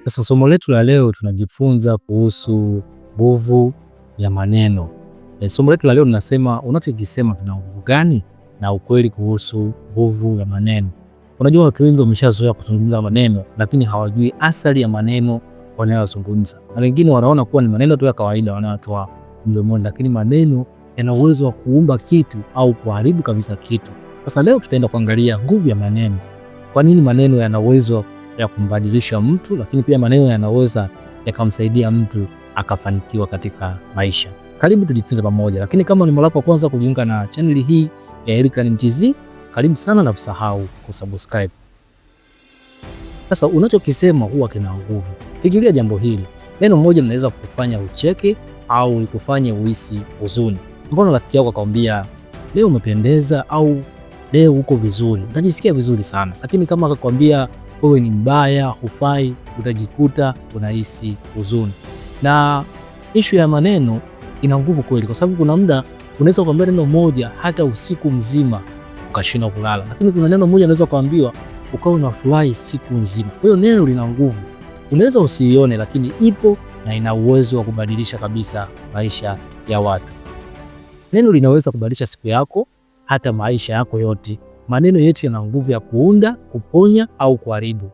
Sasa somo letu la leo tunajifunza kuhusu nguvu ya maneno. Somo letu la leo linasema unachokisema kina nguvu gani, na ukweli kuhusu nguvu ya maneno. Unajua watu wengi wameshazoea kuzungumza maneno, lakini hawajui asili ya maneno wanayozungumza. Na wengine wanaona kuwa ni maneno tu ya kawaida wanayotoa mdomoni, lakini maneno yana uwezo wa kuumba kitu au kuharibu kabisa kitu. Sasa leo tutaenda kuangalia nguvu ya maneno. Kwa nini maneno yana uwezo ya kumbadilisha mtu, lakini pia maneno yanaweza yakamsaidia mtu akafanikiwa katika maisha. Karibu tujifunze pamoja, lakini kama ni mara yako kwanza kujiunga na channel hii ya Elikhan Mtz, karibu sana na usahau kusubscribe. Sasa unachokisema huwa kina nguvu. Fikiria jambo hili. Neno moja linaweza kukufanya ucheke au ikufanye uhisi huzuni. Mfano, rafiki yako akwambia leo umependeza au leo uko vizuri, utajisikia vizuri sana. Lakini kama akakwambia wewe ni mbaya, hufai, utajikuta unahisi huzuni. Na ishu ya maneno ina nguvu kweli, kwa sababu kuna muda unaweza kuambia neno moja hata usiku mzima ukashindwa kulala, lakini kuna neno moja unaweza kuambiwa ukawa unafurahi siku nzima. Kwa hiyo neno lina nguvu, unaweza usiione, lakini ipo na ina uwezo wa kubadilisha kabisa maisha ya watu. Neno linaweza kubadilisha siku yako, hata maisha yako yote. Maneno yetu yana nguvu ya kuunda, kuponya au kuharibu.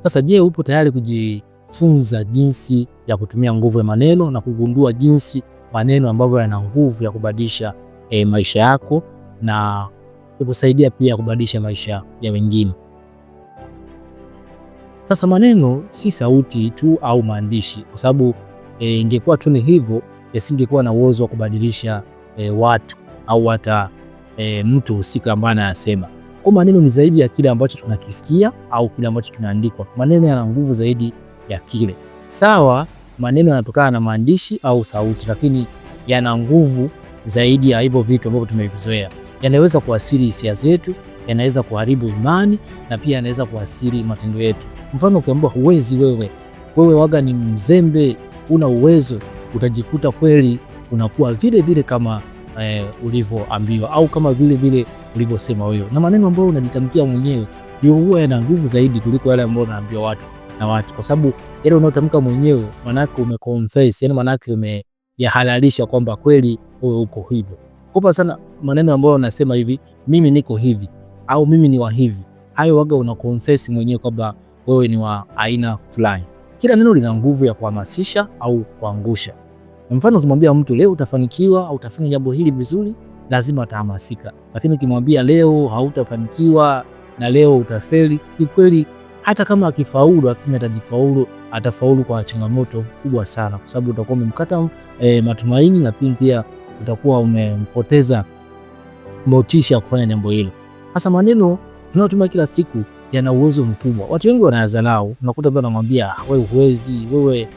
Sasa je, upo tayari kujifunza jinsi ya kutumia nguvu ya maneno na kugundua jinsi maneno ambavyo yana nguvu ya kubadilisha maisha yako na kukusaidia pia kubadilisha maisha ya wengine? Sasa maneno si sauti tu au maandishi, kwa sababu ingekuwa tu ni hivyo yasingekuwa na uwezo wa kubadilisha watu au hata mtu husika ambaye anayasema. Kwa maneno ni zaidi ya kile ambacho tunakisikia au kile ambacho kinaandikwa. Maneno yana nguvu zaidi ya kile. Sawa, maneno yanatokana na maandishi au sauti, lakini yana nguvu zaidi ya hivyo vitu ambavyo tumevizoea. Yanaweza kuathiri hisia zetu, yanaweza kuharibu imani, na pia yanaweza kuathiri matendo yetu. Mfano, ukiambiwa huwezi, wewe waga ni mzembe, una uwezo, utajikuta kweli unakuwa vile vile kama ulivyoambiwa au kama vile vile ulivyosema wewe. Na maneno ambayo unajitamkia mwenyewe ndio huwa yana nguvu zaidi kuliko yale ambayo unaambiwa watu, kwa sababu yale unayotamka mwenyewe manake umeconfess, yani manake umeyahalalisha kwamba kweli wewe uko hivyo. Kwa sana maneno ambayo unasema hivi, mimi niko hivi au mimi ni wa hivi, hayo waga unaconfess mwenyewe kwamba wewe ni wa aina fulani. Kila neno lina nguvu ya kuhamasisha au kuangusha. Mfano, ukimwambia mtu leo utafanikiwa au utafanya jambo hili vizuri, lazima atahamasika. Lakini ukimwambia leo hautafanikiwa na leo utafeli, kikweli hata kama akifaulu, lakini atafaulu kwa changamoto kubwa sana, kwa sababu utakuwa umemkata matumaini, na pia utakuwa umempoteza motisha kufanya jambo hilo. Hasa maneno tunayotumia kila siku yana uwezo mkubwa. Watu wengi wanayadharau. Unakuta bwana anamwambia wewe huwezi, wewe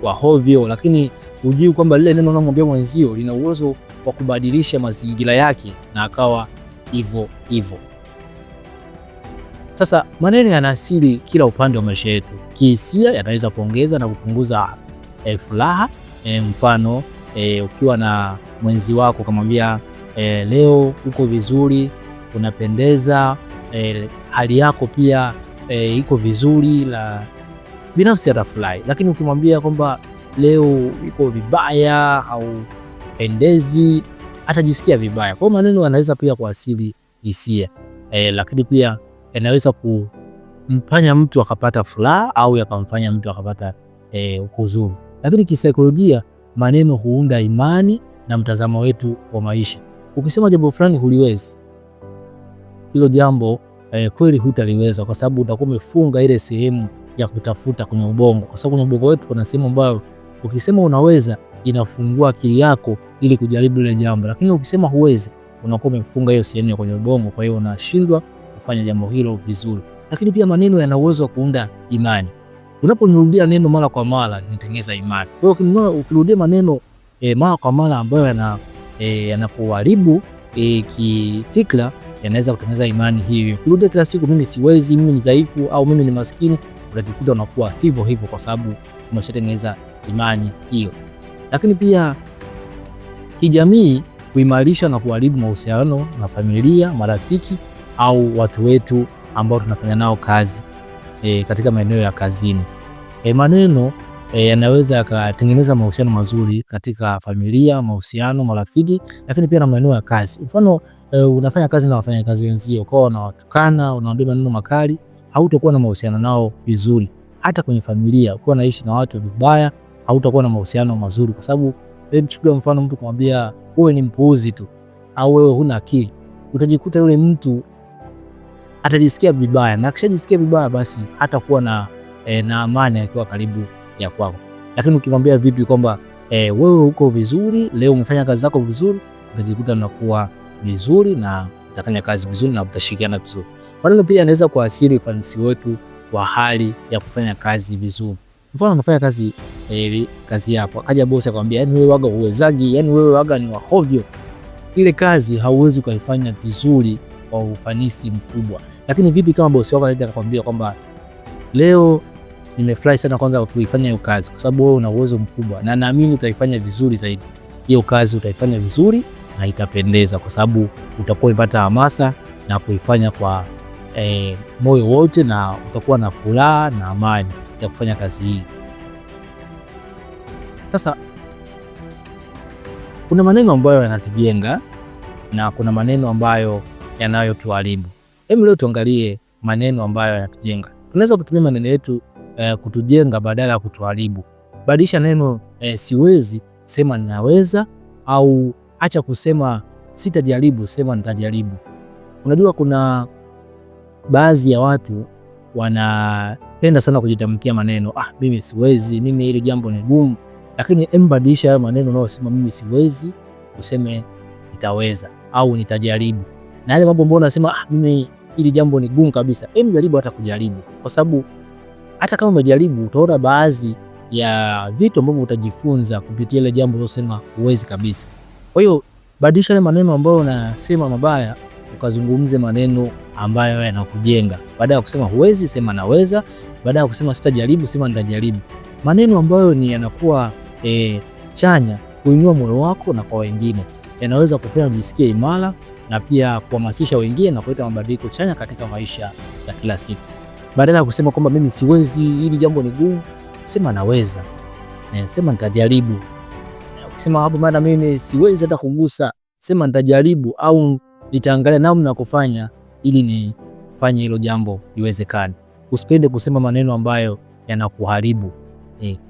wa hovyo, lakini hujui kwamba lile neno unamwambia mwenzio lina uwezo wa kubadilisha mazingira yake na akawa hivyo hivyo. Sasa maneno yana asili kila upande wa maisha yetu. Kihisia yanaweza kuongeza na kupunguza furaha. Mfano, ukiwa na mwenzi wako kumwambia leo uko vizuri, unapendeza, hali yako pia iko vizuri, la binafsi atafurahi. Lakini ukimwambia kwamba leo iko vibaya au pendezi, atajisikia vibaya. Kwa maneno yanaweza pia kuasili hisia, lakini pia yanaweza kumfanya mtu akapata furaha au yakamfanya mtu akapata huzuni. Lakini kisaikolojia, maneno huunda imani na mtazamo wetu wa maisha. Ukisema jambo fulani huliwezi, hilo jambo kweli hutaliweza, kwa sababu utakuwa umefunga ile sehemu ya kutafuta kwenye ubongo, kwa sababu kwenye ubongo wetu kuna sehemu ambayo ukisema unaweza inafungua akili yako ili kujaribu ile jambo, lakini ukisema huwezi unakuwa umefunga hiyo sehemu ya kwenye ubongo, kwa hiyo unashindwa kufanya jambo hilo vizuri. Lakini pia maneno yana uwezo wa kuunda imani. Unaponirudia neno mara kwa mara nitengeneza imani. Kwa hiyo ukirudia maneno mara kwa mara ambayo yanakuharibu kifikra, yanaweza kutengeneza imani hiyo. Ukirudia kila siku, mimi siwezi, mimi ni dhaifu au mimi ni maskini, utajikuta unakuwa hivyo hivyo, kwa sababu umeshatengeneza imani hiyo. Lakini pia kijamii, kuimarisha na kuharibu mahusiano na familia, marafiki au watu wetu ambao tunafanya nao kazi katika maeneo ya kazini. Maneno yanaweza yakatengeneza mahusiano mazuri katika familia, mahusiano, marafiki, lakini pia na maeneo ya kazi. Mfano unafanya kazi na wafanyakazi wenzio, kwa unawatukana, unawaambia maneno makali, hautakuwa na mahusiano nao vizuri. Hata kwenye familia, ukiwa unaishi na watu vibaya, hautakuwa na mahusiano mazuri, kwa sababu chukua mfano mtu kumwambia wewe ni mpuuzi tu au wewe huna akili, utajikuta yule mtu atajisikia vibaya, na akishajisikia vibaya basi hatakuwa na amani akiwa karibu ya kwako. Lakini ukimwambia vipi kwamba wewe uko vizuri, leo umefanya kazi zako vizuri, utajikuta unakuwa vizuri na utafanya kazi vizuri na utashirikiana vizuri. Maneno pia yanaweza kuathiri ufanisi wetu wa hali ya kufanya kazi vizuri. Mfano unafanya kazi yako, akaja bosi akwambia, yani wewe waga uwezaji, yani wewe waga ni wahovyo. Ile kazi hauwezi kuifanya vizuri kwa ufanisi mkubwa. Lakini vipi kama bosi wako anaenda kukwambia kwamba leo nimefurahi sana kwanza kuifanya hiyo kazi, kwa sababu wewe una uwezo mkubwa na naamini utaifanya vizuri zaidi. Hiyo kazi utaifanya vizuri na itapendeza, kwa sababu utakuwa umepata hamasa na kuifanya kwa moyo wote, na utakuwa na furaha na amani ya kufanya kazi hii. Sasa kuna maneno ambayo yanatujenga na kuna maneno ambayo yanayotuharibu. Hebu leo tuangalie maneno ambayo yanatujenga. Tunaweza kutumia maneno yetu kutujenga badala ya kutuharibu. Badilisha neno siwezi, sema ninaweza, au acha kusema sitajaribu, sema nitajaribu. Unajua kuna baadhi ya watu wanapenda sana kujitamkia maneno, mimi siwezi, mimi hili jambo ni gumu. Lakini badilisha hayo maneno unayosema mimi siwezi, useme nitaweza au nitajaribu. Na yale mambo ambayo unasema mimi hili jambo ni gumu kabisa, jaribu hata kujaribu, kwa sababu hata kama umejaribu utaona baadhi ya vitu ambavyo utajifunza kupitia ile jambo unalosema huwezi kabisa. Kwa hiyo badilisha ile maneno ambayo unasema mabaya, ukazungumze maneno ambayo yanakujenga. Baada ya kusema huwezi, sema naweza. Baada ya kusema sitajaribu, sema nitajaribu. Maneno ambayo ni yanakuwa chanya, kuinua moyo wako na kwa wengine, yanaweza kufanya ujisikie imara na pia kuhamasisha wengine na kuleta mabadiliko chanya katika maisha ya kila siku. Badala ya kusema kwamba mimi siwezi, hili jambo ni gumu, sema naweza. Sema nitajaribu. Ukisema hapo maana mimi siwezi hata kugusa, sema nitajaribu au nitaangalia namna ya kufanya ili nifanye hilo jambo liwezekane. Usipende kusema maneno ambayo yanakuharibu.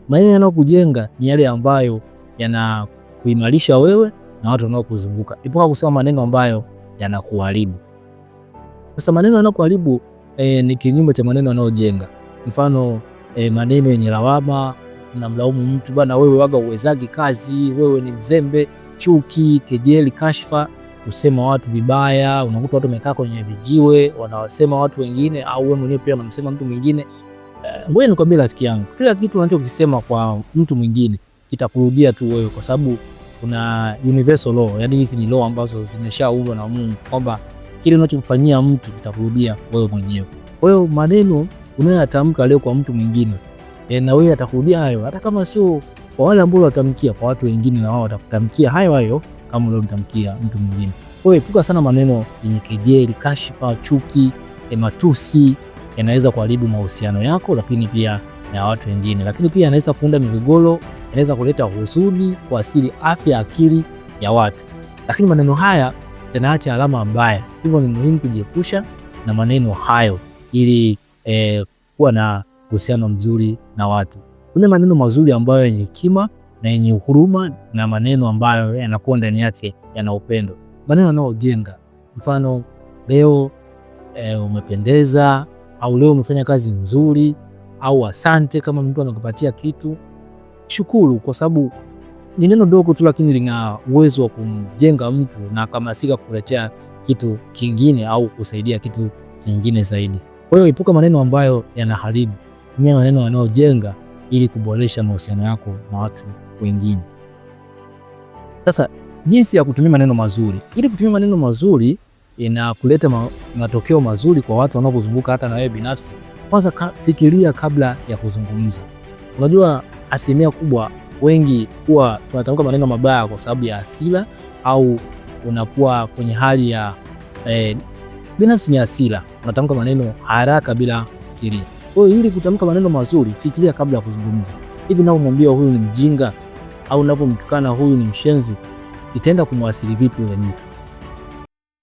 Maneno yanayokujenga ni yale ambayo yanakuimarisha wewe na watu wanaokuzunguka. Epuka kusema maneno ambayo yanakuharibu. Sasa maneno yanayokuharibu ni kinyume cha maneno yanayojenga. Mfano maneno yenye lawama, unamlaumu mtu, bwana wewe waga uwezaji kazi, wewe ni mzembe, chuki, kejeli, kashfa, kusema watu vibaya. Unakuta watu wamekaa kwenye vijiwe wanawasema watu wengine, au wewe mwenyewe pia unamsema mtu mwingine. Ngoja nikwambie rafiki yangu, kila kitu unachokisema kwa mtu mwingine kitakurudia tu wewe, kwa sababu kuna universal law, yani hizi ni law ambazo zimeshaundwa na Mungu kwamba kile unachomfanyia mtu kitakurudia wewe mwenyewe. Kwa hiyo maneno unayotamka leo kwa mtu mwingine na wewe atakurudia hayo, hata kama sio kwa wale ambao watamkia, kwa watu wengine na wao watakutamkia hayo hayo kama leo mtamkia mtu mwingine. Kwa hiyo epuka sana maneno yenye kejeli, kashfa, chuki, matusi. Yanaweza kuharibu mahusiano yako, lakini pia na watu wengine, lakini pia yanaweza kuunda migogoro, yanaweza kuleta huzuni, kuathiri afya ya akili ya watu. Lakini maneno haya yanaacha alama mbaya, hivyo ni muhimu kujiepusha na maneno hayo ili kuwa na uhusiano mzuri na watu. Kuna maneno mazuri ambayo yenye hekima na yenye huruma, na maneno ambayo yanakuwa ndani yake yana upendo, maneno yanayojenga. Mfano leo umependeza, au leo umefanya kazi nzuri, au asante kama mtu anakupatia kitu. Shukuru, kwa sababu ni neno dogo tu, lakini lina uwezo wa kumjenga mtu na kuhamasika kuletea kitu kingine au kusaidia kitu kingine zaidi. Kwa hiyo epuka maneno ambayo yanaharibu, tumia maneno yanayojenga ili kuboresha mahusiano yako na watu wengine. Sasa jinsi ya kutumia maneno mazuri. Ili kutumia maneno mazuri na kuleta matokeo mazuri kwa watu wanaokuzunguka, hata na wewe binafsi, kwanza fikiria kabla ya kuzungumza. Unajua asilimia kubwa wengi huwa tunatamka maneno mabaya kwa sababu ya hasira, au unakuwa kwenye hali ya Binafsi ni hasira, unatamka maneno haraka bila kufikiria. Kwa hiyo ili kutamka maneno mazuri, fikiria kabla ya kuzungumza. Hivi na umwambia huyu ni mjinga au unapomtukana huyu ni mshenzi, itaenda kumwasili vipi yule mtu?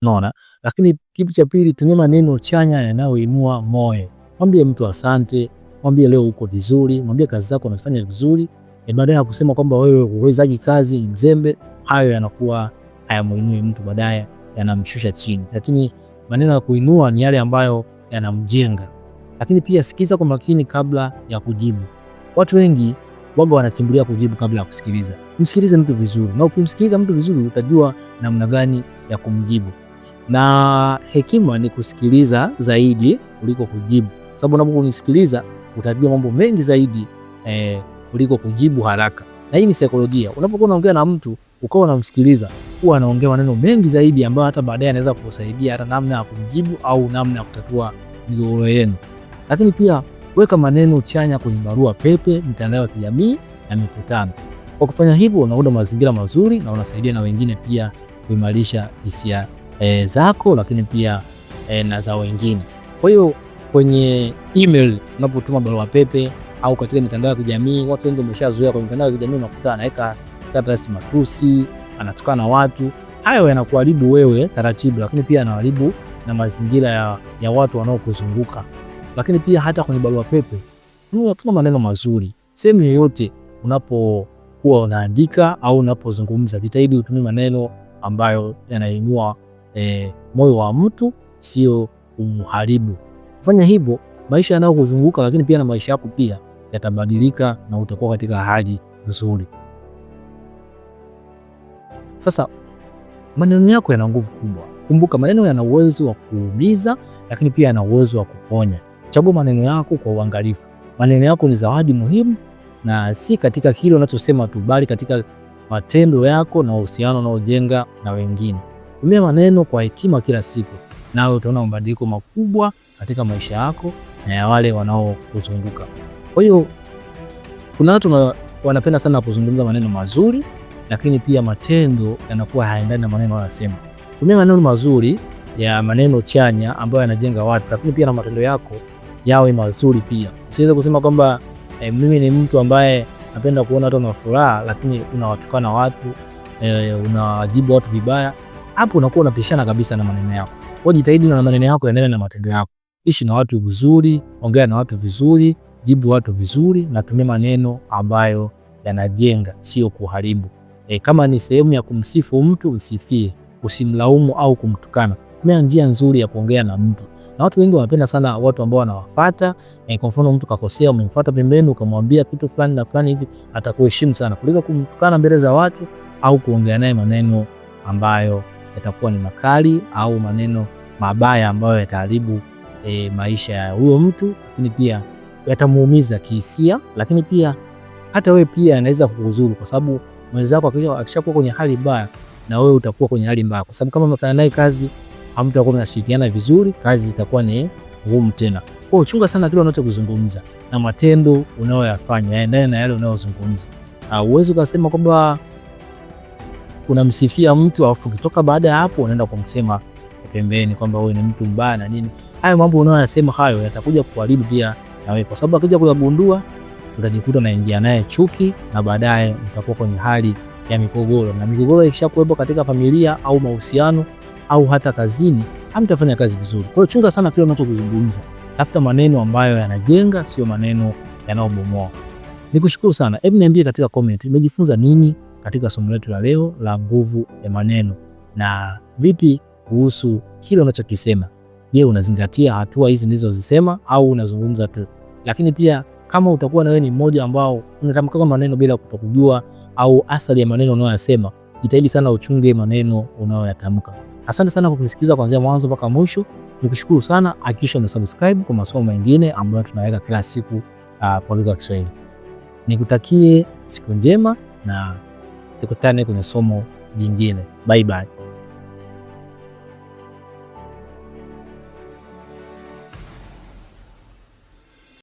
Unaona? Lakini kitu cha pili, tumia maneno chanya yanayoinua moyo. Mwambie mtu asante, mwambie leo uko vizuri, mwambie kazi zako unafanya vizuri. Baadaye ya kusema kwamba wewe huwezaji kazi, mzembe, hayo yanakuwa hayamuinui mtu, baadaye yanamshusha chini. Lakini maneno ya kuinua ni yale ambayo yanamjenga. Lakini pia sikiza kwa makini kabla ya kujibu. Watu wengi waga wanakimbilia kujibu kabla ya kusikiliza. Msikilize mtu vizuri, na ukimsikiliza mtu vizuri utajua namna gani ya kumjibu. Na hekima ni kusikiliza zaidi kuliko kujibu, sababu unaponisikiliza utajua mambo mengi zaidi kuliko kujibu haraka. Na hii ni saikolojia. Unapokuwa unaongea na mtu ukawa unamsikiliza, huwa anaongea maneno mengi zaidi ambayo hata baadaye anaweza kukusaidia hata namna ya kumjibu au namna ya kutatua migogoro yenu. Lakini pia weka maneno chanya kwenye barua pepe, mitandao ya kijamii na mikutano. Kwa kufanya hivyo unaunda mazingira mazuri na unasaidia na wengine pia kuimarisha hisia zako, lakini pia na za wengine. Kwa hiyo kwenye email, unapotuma barua pepe au katika mitandao ya kijamii, watu wengi wameshazoea kwa mitandao ya kijamii unakuta anaweka status matusi, anatukana watu. Hayo yanakuharibu wewe taratibu, lakini pia yanaharibu na mazingira ya watu wanaokuzunguka. Lakini pia hata kwenye barua pepe, tuma maneno mazuri. Sehemu yoyote unapokuwa unaandika au unapozungumza, jitahidi utumie maneno ambayo yanainua moyo wa mtu, sio umharibu. Kufanya hivyo, maisha yanayokuzunguka lakini pia na maisha yako pia yatabadilika na utakuwa katika hali nzuri. Sasa maneno yako yana nguvu kubwa. Kumbuka, maneno yana uwezo wa kuumiza lakini pia yana uwezo wa kuponya. Chagua maneno yako kwa uangalifu. Maneno yako ni zawadi muhimu, na si katika kile unachosema tu, bali katika matendo yako na uhusiano unaojenga na wengine. Tumia maneno kwa hekima kila siku, nawe utaona mabadiliko makubwa katika maisha yako na ya wale wanaokuzunguka. Kwa hiyo kuna watu wanapenda sana kuzungumza maneno mazuri, lakini pia matendo yanakuwa hayaendani na maneno wanasema. Tumia maneno mazuri ya maneno chanya ambayo yanajenga watu, lakini pia na matendo yako yawe mazuri pia. Usiweze kusema kwamba mimi ni mtu ambaye napenda kuona watu wana furaha, lakini unawatukana watu, unawajibu watu vibaya. Hapo unakuwa unapishana kabisa na maneno yako. Kwa jitahidi na maneno yako yaendane na matendo yako. Ishi na watu vizuri, ongea na watu vizuri, jibu watu vizuri, na tumia maneno ambayo yanajenga, sio kuharibu. Kama ni sehemu ya kumsifu mtu, msifie, usimlaumu au kumtukana. Tumia njia nzuri ya kuongea na mtu. Na watu wengi wanapenda sana watu ambao wanawafuata. Kwa mfano, mtu kakosea, umemfuata pembeni ukamwambia kitu fulani na fulani hivi, atakuheshimu sana kuliko kumtukana mbele za watu au kuongea naye maneno ambayo yatakuwa ni makali au maneno mabaya ambayo yataharibu maisha ya huyo mtu, lakini pia yatamuumiza kihisia, lakini pia hata wewe pia anaweza kukuzuru, kwa sababu mwenzako akishakuwa kwenye hali mbaya na wewe utakuwa kwenye hali mbaya, kwa sababu kama mnafanya naye kazi hamtakuwa mnashirikiana vizuri, kazi zitakuwa ni ngumu tena. Kwa hiyo chunga sana kile unachozungumza na matendo unayoyafanya yaendane na yale unayozungumza. Uwezo ukasema kwamba unamsifia mtu afu kutoka baada ya hapo unaenda kumsema pembeni kwamba wewe ni mtu mbaya na nini. Hayo mambo unayoyasema hayo yatakuja kuharibu pia na wewe, kwa sababu akija kuyagundua utajikuta unaingia naye chuki, na baadaye mtakuwa kwenye hali ya migogoro, na migogoro ikishakuwepo katika familia au mahusiano au hata kazini, hamtafanya kazi vizuri. Kwa hiyo chunga sana kile unachozungumza. Tafuta maneno ambayo yanajenga, sio maneno yanayobomoa. Nikushukuru sana. Hebu niambie katika comment umejifunza nini katika somo letu la leo la nguvu ya maneno, na vipi kuhusu kile unachokisema. Je, unazingatia hatua hizi nilizozisema au unazungumza tu? Lakini pia kama utakuwa na wewe ni mmoja ambao unatamka maneno bila kutokujua au asili ya maneno unayosema, jitahidi sana uchunge maneno unayoyatamka. Asante sana kwa kunisikiza kuanzia mwanzo mpaka mwisho. Nikushukuru sana. Hakikisha una subscribe kwa masomo mengine ambayo tunaweka kila siku kwa lugha ya Kiswahili. Nikutakie siku njema na tukutane kwenye somo jingine. Bye bye.